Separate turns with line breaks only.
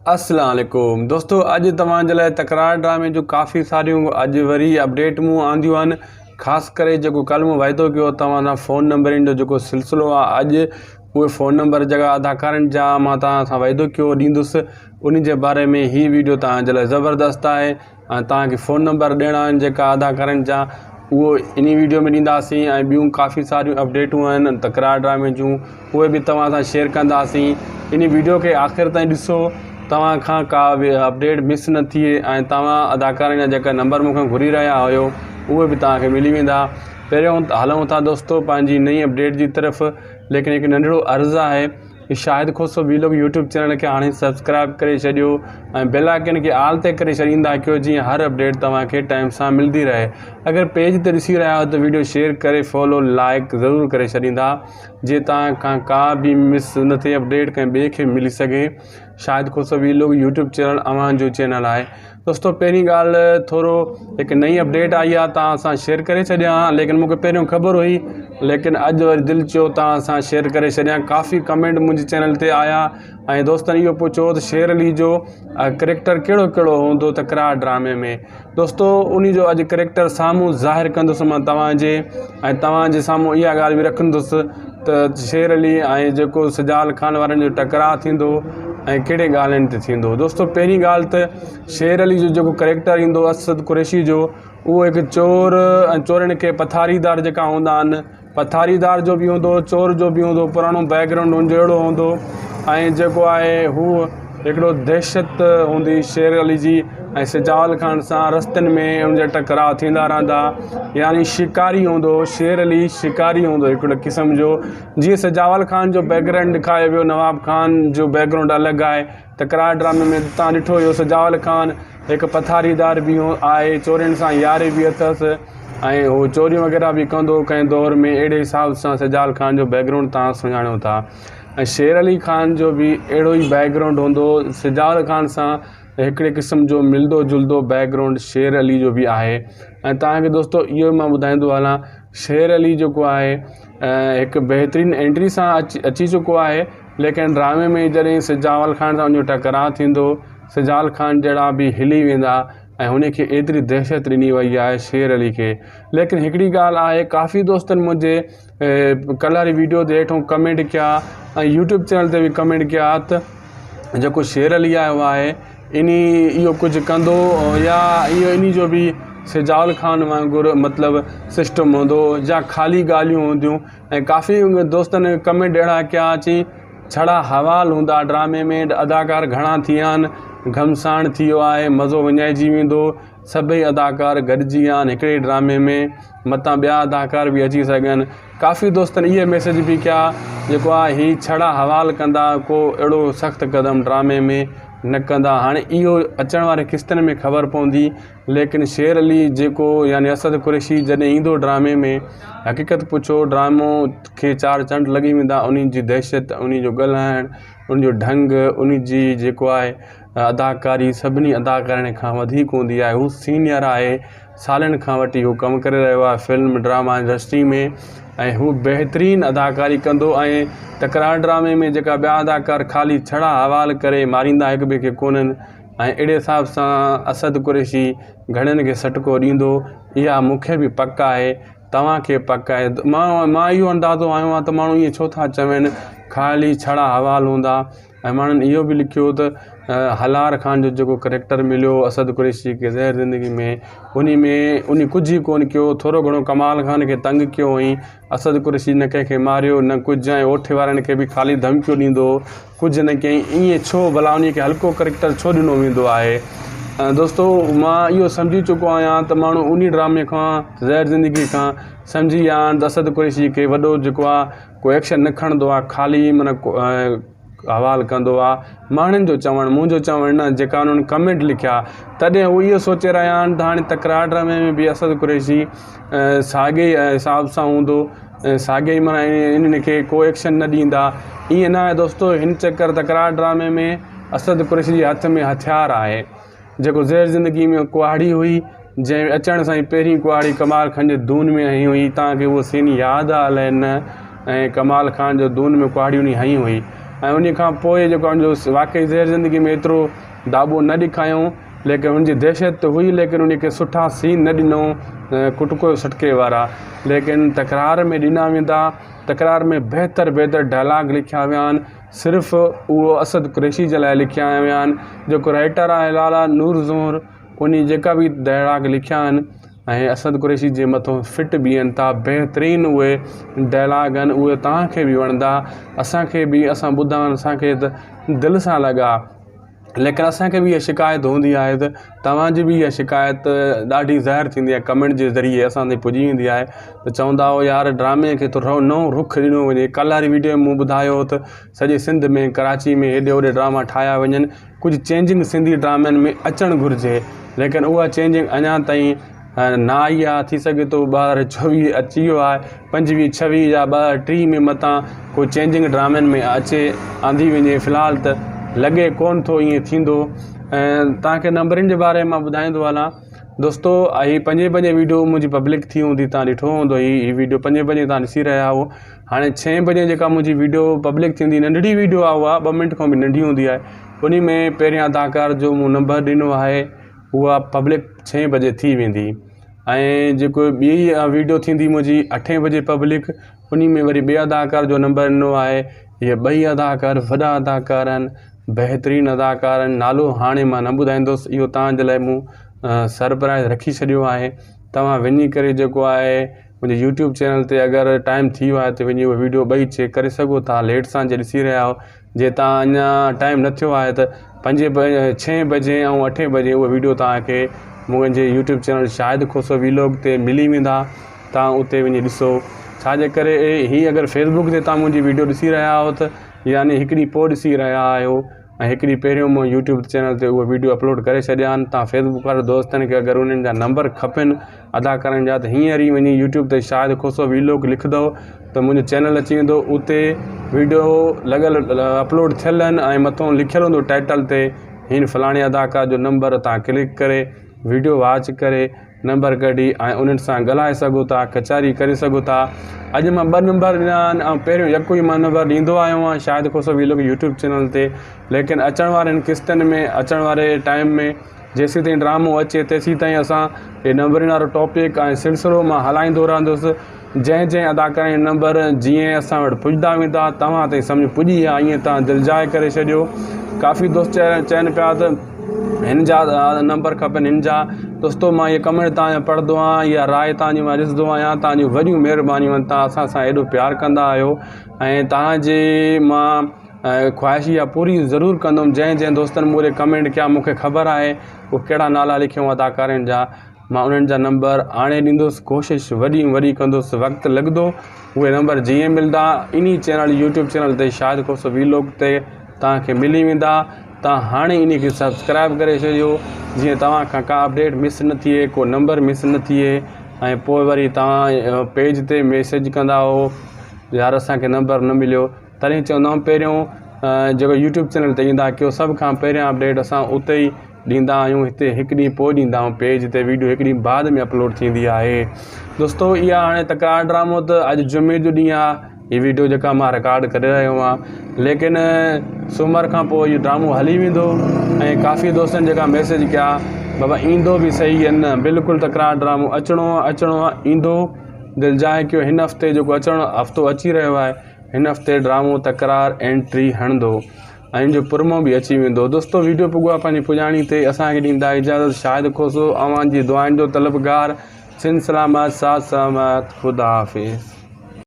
अस्सलाम वालेकुम दोस्तों, अॼु तव्हांजे लाइ तकरार ड्रामे जो काफ़ी सारियूं अॼु वरी अपडेट मूं आंदियूं आहिनि। ख़ासि करे जेको कल्ह मूं वाइदो कयो तव्हां सां फ़ोन नंबरनि जो जेको सिलसिलो आहे, अॼु उहे फ़ोन नंबर जॻह अदाकारनि जा मां तव्हां सां वाइदो कयो ॾींदुसि। उन जे बारे में हीअ वीडियो तव्हांजे लाइ ज़बरदस्तु आहे। ऐं तव्हांखे फ़ोन नंबर ॾियणा आहिनि जेका अदाकारनि जा, उहो इन वीडियो में ॾींदासीं। ऐं ॿियूं काफ़ी सारियूं अपडेटूं आहिनि तकरार ड्रामे जूं, उहे बि तव्हां सां शेयर कंदासीं। इन वीडियो खे आख़िर ताईं ॾिसो, तव्हां खां का बि अपडेट मिस न थिए ऐं तव्हां अदाकारनि जा जेका नंबर मूंखां घुरी रहिया हुयो उहे बि तव्हांखे मिली वेंदा। पहिरियों हलूं था दोस्तों पंहिंजी नई अपडेट जी तरफ़, लेकिन हिकु नंढिड़ो अर्ज़ु आहे कि शाहिद खोसो वीलॉग यूट्यूब चैनल खे हाणे सब्सक्राइब करे छॾियो ऐं बेल आइकन खे ऑल ते करे छॾींदा कयो, जीअं हर अपडेट तव्हांखे टाइम सां मिलंदी रहे। अगरि पेज ते ॾिसी रहिया आहियो त वीडियो शेयर करे फॉलो लाइक ज़रूरु करे छॾींदा, जीअं तव्हां खां का बि मिस न थिए अपडेट कंहिं ॿिए खे मिली सघे। Shahid Khoso vlog YouTube channel अव्हांजो चैनल आहे। दोस्तों पहिरीं ॻाल्हि, थोरो हिकु नई अपडेट आई आहे, तव्हां सां शेयर करे छॾियां, लेकिन मूंखे पहिरियों ख़बर हुई, लेकिन अॼु वरी दिलि चयो तव्हां सां शेयर करे छॾियां। काफ़ी कमेंट मुंहिंजे चैनल ते आया ऐं दोस्तनि इहो पुछो त शेर अली जो करेक्टर कहिड़ो कहिड़ो हूंदो तकरार ड्रामे में। दोस्तों उन जो अॼु करेक्टर साम्हूं ज़ाहिर कंदुसि मां तव्हांजे, ऐं तव्हांजे साम्हूं इहा ॻाल्हि बि रखंदुसि त शेर अली ऐं जेको सजाल खान वारनि जो टकराउ थींदो ऐं कहिड़े ॻाल्हियुनि ते थींदो। दोस्तों पहिरीं ॻाल्हि त शेर अली जो जेको करेक्टर ईंदो असद कुरैशी जो, उहो हिकु चोर ऐं चोरनि खे पथारीदार जेका हूंदा आहिनि, पथारीदार जो बि हूंदो, चोर जो बि हूंदो, पुराणो बैकग्राउंड हुनजो अहिड़ो हूंदो। ऐं जेको आहे हू हिकिड़ो दहशत हूंदी शेर अली जी, ऐं सजाल खान सां रस्तनि में उनजा टकराव थींदा रहंदा। यानी शिकारी हूंदो, शेर अली शिकारी हूंदो हिकिड़े क़िस्म जो। जीअं सजाल खान जो बैकग्राउंड ॾेखारियो वियो, नवाब खान जो बैकग्राउंड अलॻि आहे। तकरार ड्रामे में तव्हां ॾिठो हुयो सजाल खान हिकु पथारीदार बि आहे, चोरनि सां यारी बि अथसि ऐं उहो चोरियूं वग़ैरह बि कंदो कंहिं दौर में। अहिड़े हिसाब सां सजाल खान जो बैकग्राउंड तव्हां सुञाणो था। ऐं शेर अली खान जो बि अहिड़ो ई बैकग्राउंड हूंदो, सजाल खान सां हिकिड़े क़िस्म जो मिलंदो जुलंदो बैकग्राउंड शेर अली जो बि आहे। ऐं तव्हांखे दोस्तों इहो मां ॿुधाईंदो हलां, शेर अली जेको आहे हिकु बहितरीनु एंट्री सां अची चुको आहे, लेकिन ड्रामे में जॾहिं सजाल खान सां उनजो टकराउ थींदो, सजाल खान जहिड़ा बि हिली वेंदा ऐं हुनखे एतिरी दहशत ॾिनी वई आहे शेर अली खे। लेकिन हिकिड़ी ॻाल्हि आहे, काफ़ी दोस्तनि मुंहिंजे कल्ह वारी वीडियो ते हेठों कमेंट कया ऐं यूट्यूब चैनल ते बि कमेंट कया त जेको शेर अली आहे उहो आहे इहो कुझु कंदो या इहो इन जो बि सजाल खान वांगुरु मतिलबु सिस्टम हूंदो या ख़ाली ॻाल्हियूं हूंदियूं। ऐं काफ़ी दोस्तनि कमेंट अहिड़ा कया अची छड़ा हवाल हूंदा ड्रामे में, अदाकार घणा थी विया आहिनि, घमसाण थी वियो आहे, मज़ो विञाइजी वेंदो, सभई अदाकार गॾिजी विया आहिनि हिकिड़े ड्रामे में, मतां ॿिया अदाकार बि अची सघनि। काफ़ी दोस्तनि इहे मैसेज बि कया जेको आहे हीअ छड़ा हवाल कंदा, को अहिड़ो सख़्तु क़दम ड्रामे में न कंदा। हाणे इहो अचण वारे किस्तनि में ख़बर पवंदी, लेकिन शेर अली जेको यानी असद कुरैशी जॾहिं ईंदो ड्रामे में, हक़ीक़त पुछो ड्रामो खे चार चंड लॻी वेंदा। उन जी दहशत, उन जो ॻाल्हाइणु, उन जो ढंग, उन जी जेको आहे अदाकारी सभिनी अदाकारनि खां वधीक हूंदी आहे। हू सीनियर आहे, सालनि खां वठी हू कमु करे रहियो आहे फिल्म ड्रामा इंडस्ट्री में, ऐं हू बहितरीनु अदाकारी कंदो। ऐं तकरार ड्रामे में जेका ॿिया अदाकार ख़ाली छड़ा हवाल करे मारींदा हिक ॿिए खे कोन्हनि, ऐं अहिड़े हिसाब सां असद कुरैशी घणनि खे सटको ॾींदो, इहा मूंखे बि पक आहे, तव्हांखे पक आहे। मां इहो अंदाज़ो आयो आहे त माण्हू ईअं छो था चवनि ख़ाली छड़ा हवाल हूंदा। ऐं माण्हुनि इहो बि लिखियो त हलार खान जो जेको करेक्टर मिलियो असद कुरैशी खे ज़हर ज़िंदगी में, उन कुझु ई कोन्ह कयो, थोरो घणो कमाल खान खे तंग कयो हुई। असद कुरैशी न कंहिंखे मारियो न कुझु, ऐं ओठे वारनि खे बि ख़ाली धमकियूं ॾींदो, कुझु न कयईं। ईअं छो भला उन खे हल्को करेक्टर छो ॾिनो वेंदो आहे? दोस्तों मां इहो सम्झी चुको आहियां त माण्हू उन ड्रामे खां ज़हर ज़िंदगी खां सम्झी विया आहिनि त असद कुरैशी खे वॾो जेको आहे कोई एक्शन न खणंदो आहे, ख़ाली माना हवाल कंदो आहे। माण्हुनि जो चवणु, मुंहिंजो चवणु न, जेका उन्हनि कमेंट लिखिया तॾहिं हू इहो सोचे रहिया आहिनि त हाणे तकरार ड्रामे में बि असद कुरैशी साॻे हिसाब सां हूंदो, साॻे ई माना इन्हनि खे को एक्शन न ॾींदा। ईअं न आहे दोस्तों, हिन चकर तकरार ड्रामे में असद कुरैशी जे हथ में हथियार आहे। जेको ज़हर ज़िंदगी में कुहाड़ी हुई, जंहिं अचण सां ई पहिरीं कुहाड़ी कमाल खान जे दून में हई हुई, तव्हांखे उहो सीन यादि आहे अलाए न? ऐं कमाल खान जो दून में कुहाड़ी उन हई हुई। ऐं उन खां पोइ जेको हुनजो वाक़ई ज़हर ज़िंदगी में एतिरो दाबो न ॾेखारियऊं, लेकिन उनजी दहशत हुई, लेकिन उनखे सुठा सीन न ॾिनऊं कुटको सटके वारा, लेकिन तकरार में ॾिना वेंदा। तकरार में बहितर डायलॉग लिखिया विया आहिनि, सिर्फ़ु उहो असद कुरैशी जे लाइ लिखिया विया आहिनि। जेको राइटर आहे लाला नूर ज़ोहर, उन जेका बि डायलॉग लिखिया आहिनि ऐं असद कुरैशी जे मथां फिट बीहनि था, बहितरीनु उहे डायलॉग आहिनि, उहे तव्हांखे बि वणंदा, असांखे बि, असां ॿुधा आहिनि, असांखे त दिलि सां लॻा। लेकिन असांखे बि इहा शिकायत हूंदी आहे त तव्हांजी बि इहा शिकायत ॾाढी ज़ाहिर थींदी आहे, कमेंट जे ज़रिए असां ताईं पुॼी वेंदी आहे त चवंदा हो यार ड्रामे खे थोरो नओं रुख ॾिनो वञे। कल्ह वारी वीडियो में मूं ॿुधायो हो त सॼे सिंध में, कराची में हेॾे होॾे ड्रामा ठाहिया वञनि, कुझु चेंजिंग सिंधी ड्रामनि में अचणु घुरिजे, लेकिन उहा चेंजिंग अञा ताईं न आई आहे। थी सघे थो 2024 अची वियो आहे, 25, 26 या 2030 में मथां कोई चेंजिंग ड्रामनि में अचे आंदी वञे। फ़िलहालु त लॻे कोन थो ईअं थींदो। ऐं तव्हांखे नंबरनि जे बारे में मां ॿुधाईंदो हलां दोस्तो। हीअ 5 बजे वीडियो मुंहिंजी पब्लिक थी हूंदी, तव्हां ॾिठो हूंदो। हीअ वीडियो 5 बजे तव्हां ॾिसी रहिया हो। हाणे 6 बजे जेका मुंहिंजी वीडियो पब्लिक थींदी, नंढड़ी वीडियो आहे, उहा 2 मिंट खां बि नंढी हूंदी आहे। उन में पहिरियां अदाकार जो मूं नंबर ॾिनो आहे, उहा पब्लिक 6 बजे थी वेंदी। ऐं जेको ॿी वीडियो थींदी मुंहिंजी 8 बजे पब्लिक, उन में वरी ॿिए अदाकार जो नंबर ॾिनो आहे। इहे 2 अदाकार वॾा अदाकार आहिनि, बहितरीनु अदाकार आहिनि। नालो हाणे मां न ॿुधाईंदुसि, इहो तव्हांजे लाइ मूं सरप्राइज़ रखी छॾियो आहे। तव्हां वञी करे जेको आहे मुंहिंजे यूट्यूब चैनल ते अगरि टाइम थी वियो आहे त वञी उहे वीडियो 2 चेक करे सघो था। लेट सां जे ॾिसी रहिया हो, जे तव्हां अञा टाइम न थियो आहे त 6 बजे ऐं 8 बजे उहे वीडियो तव्हांखे मुंहिंजे यूट्यूब चैनल शाहिद खोसो वीलॉग ते मिली वेंदा। तव्हां उते वञी ॾिसो। छाजे करे हीअ अगरि फेसबुक ते तव्हां मुंहिंजी वीडियो ॾिसी रहिया हो त यानी हिकिड़ी पोइ ॾिसी रहिया आहियो, ऐं हिकिड़ी पहिरियों मां यूट्यूब चैनल ते उहे वीडियो अपलोड करे छॾिया आहिनि। तव्हां फेसबुक वारे दोस्तनि खे अगरि उन्हनि जा नंबर खपनि अदाकारनि जा, त हींअर ई वञी यूट्यूब ते शाहिद खोसो वीलॉग लिखंदो त मुंहिंजो चैनल अची वेंदो। उते वीडियो लॻल अपलोड थियल आहिनि ऐं मथां लिखियलु हूंदो टाइटल ते, हिन फलाणे अदाकार जो नंबर। तव्हां क्लिक करे वीडियो वॉच करे नंबर कढी ऐं उन्हनि सां ॻाल्हाए सघो था, कचहरी करे सघो था। अॼु मां 2 नंबर ॾिना आहिनि ऐं पहिरियों यको ई मां नंबर ॾींदो आयो आहियां शाहिद खोसो वीलॉग यूट्यूब चैनल ते। लेकिन अचण वारनि किस्तनि में, अचण वारे टाइम में, जेसीं ताईं ड्रामो अचे तेसीं ताईं असां हे नंबरनि वारो टॉपिक ऐं सिलसिलो मां हलाईंदो रहंदुसि। जंहिं अदाकारनि जा नंबर जीअं असां वटि पुॼंदा वेंदा, तव्हां ताईं सम्झ पुॼी आहे, ईअं तव्हां दिलिजाए करे छॾियो। काफ़ी दोस्त चवनि पिया त हिन जा नंबर खपनि, हिन जा। दोस्तो मां इहे कमेंट तव्हांजा पढ़ंदो आहियां, इहा राय तव्हांजी मां ॾिसंदो आहियां। तव्हांजूं वॾियूं महिरबानियूं आहिनि, तव्हां असां सां एॾो प्यारु कंदा आहियो। ऐं तव्हांजे मां ख़्वाहिश इहा पूरी ज़रूरु कंदुमि। जंहिं दोस्तनि मूं कमेंट कया, मूंखे ख़बर आहे उहे कहिड़ा नाला लिखियूं अदाकारनि जा, मां उन्हनि जा नंबर आणे ॾींदुसि। कोशिशि वॾी कंदुसि, वक़्तु लॻंदो। उहे नंबर जीअं मिलंदा इन चैनल यूट्यूब चैनल ते शाहिद खोसो वीलॉग ते तव्हांखे मिली वेंदा। तव्हां हाणे इन खे सब्सक्राइब करे छॾियो, जीअं तव्हां खां का अपडेट मिस न थिए, को नंबर मिस न थिए। ऐं पोइ वरी तव्हां पेज ते मैसेज कंदा हो यार असांखे नंबर न मिलियो, तॾहिं चवंदा आहियूं पहिरियों जेको यूट्यूब चैनल ते ईंदा कयो, सभ खां पहिरियां अपडेट असां उते ई ॾींदा आहियूं। हिते हिकु ॾींहुं पोइ ॾींदा आहियूं पेज ते, वीडियो हिकु ॾींहुं बाद में अपलोड थींदी आहे। दोस्तो इहा हाणे तकरार ड्रामो त अॼु जुमे जो ॾींहुं आहे, हीअ वीडियो जेका मां रिकॉर्ड करे रहियो आहियां। लेकिन सूमर खां पोइ इहो ड्रामो हली वेंदो। ऐं काफ़ी दोस्तनि जेका मैसेज कया बाबा ईंदो बि सही आहे न, बिल्कुलु तकरार ड्रामो अचिणो आहे, ईंदो। दिलिजाए कयो, हिन हफ़्ते जेको हफ़्तो अची रहियो आहे, हिन हफ़्ते ड्रामो तकरार एंट्री हणंदो ऐं हिन जो प्रोमो बि अची वेंदो। दोस्तो वीडियो पुॻो आहे पंहिंजी पुॼाणी ते। असांखे ॾींदा इजाज़त शाहिद खोसो, अव्हांजी दुआनि जो तलबगार। सिन सलामत, साथ सलामत, ख़ुदा हाफ़िज़।